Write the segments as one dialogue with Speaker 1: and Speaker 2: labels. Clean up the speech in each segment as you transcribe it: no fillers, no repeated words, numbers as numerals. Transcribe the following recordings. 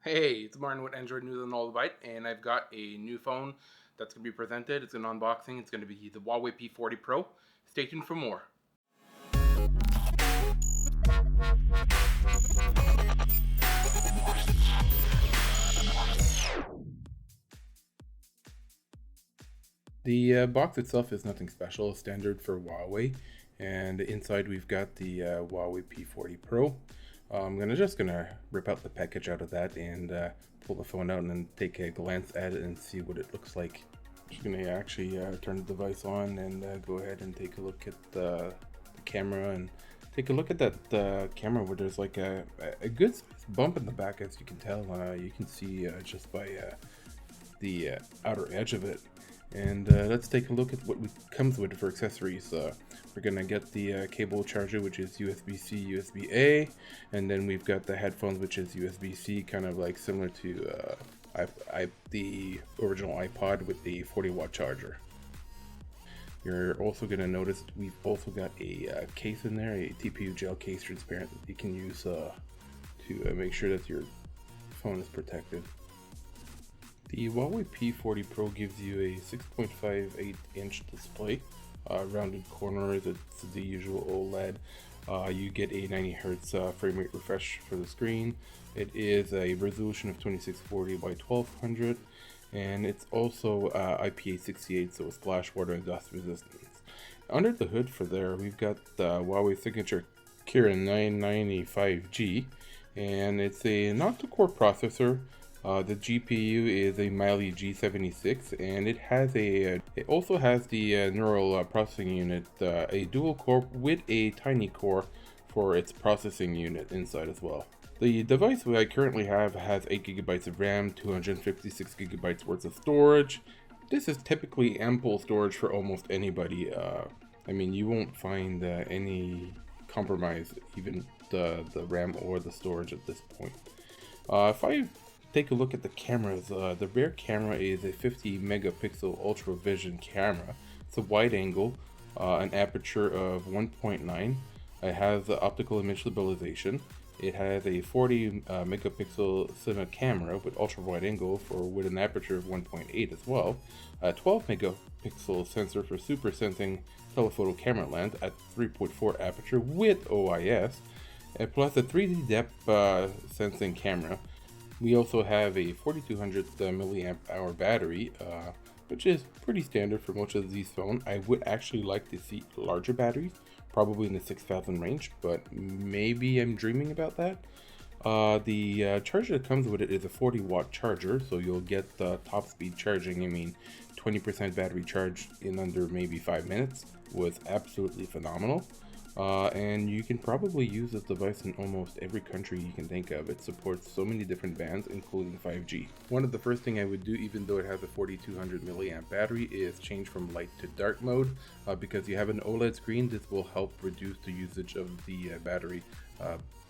Speaker 1: Hey, it's Martin with Android News and All the Byte, and I've got a new phone that's going to be presented. It's an unboxing. It's going to be the Huawei P40 Pro. Stay tuned for more. The box itself is nothing special, standard for Huawei, and inside we've got the Huawei P40 Pro. I'm just gonna rip out the package out of that and pull the phone out and then take a glance at it and see what it looks like. Just gonna actually turn the device on and go ahead and take a look at the camera and take a look at that camera where there's like a good bump in the back, as you can tell. You can see just by the outer edge of it. And let's take a look at what comes with it for accessories. We're gonna get the cable charger, which is USB-C, USB-A, and then we've got the headphones, which is USB-C, kind of like similar to the original iPod with the 40-watt charger. You're also gonna notice we've also got a case in there, a TPU gel case, transparent, that you can use to make sure that your phone is protected. The Huawei P40 Pro gives you a 6.58-inch display, rounded corners, it's the usual OLED. You get a 90 Hz frame rate refresh for the screen. It is a resolution of 2640 by 1200, and it's also IPA68, so splash, water, and dust resistance. Under the hood for there, we've got the Huawei signature Kirin 995G, and it's an octa-core processor. The GPU is a Mali-G76, and it also has the neural processing unit, a dual core with a tiny core for its processing unit inside as well. The device I currently have has 8 GB of RAM, 256 GB worth of storage. This is typically ample storage for almost anybody. I mean, you won't find any compromise, even the RAM or the storage at this point. If I take a look at the cameras, the rear camera is a 50 megapixel ultra vision camera. It's a wide angle, an aperture of 1.9. It has optical image stabilization. It has a 40 megapixel cinema camera with ultra wide angle with an aperture of 1.8 as well. A 12 megapixel sensor for super sensing telephoto camera lens at 3.4 aperture with OIS, plus a 3D depth sensing camera. We also have a 4200 milliamp hour battery, which is pretty standard for most of these phones. I would actually like to see larger batteries, probably in the 6000 range, but maybe I'm dreaming about that. The charger that comes with it is a 40-watt charger, so you'll get the top speed charging. I mean, 20% battery charge in under maybe 5 minutes was absolutely phenomenal. And you can probably use this device in almost every country you can think of. It supports so many different bands, including 5G. One of the first thing I would do, even though it has a 4200 milliamp battery, is change from light to dark mode. Because you have an OLED screen, this will help reduce the usage of the battery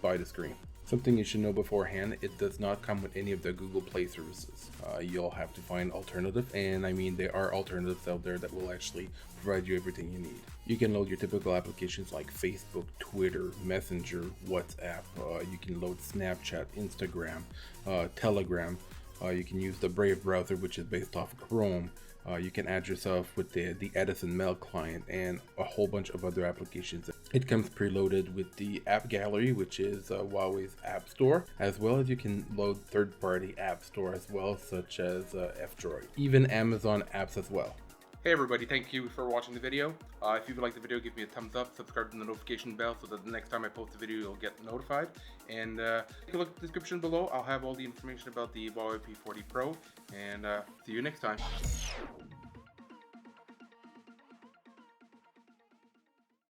Speaker 1: by the screen. Something you should know beforehand, it does not come with any of the Google Play services. You'll have to find alternatives, and I mean there are alternatives out there that will actually provide you everything you need. You can load your typical applications like Facebook, Twitter, Messenger, WhatsApp. You can load Snapchat, Instagram, Telegram. You can use the Brave browser, which is based off Chrome. You can add yourself with the Edison Mail client and a whole bunch of other applications. It comes preloaded with the App Gallery, which is Huawei's app store, as well as you can load third-party app store as well, such as F-Droid, even Amazon apps as well. Hey everybody, thank you for watching the video. If you like the video, give me a thumbs up, subscribe to the notification bell so that the next time I post a video you'll get notified. And take a look at the description below. I'll have all the information about the Huawei P40 Pro, and see you next time.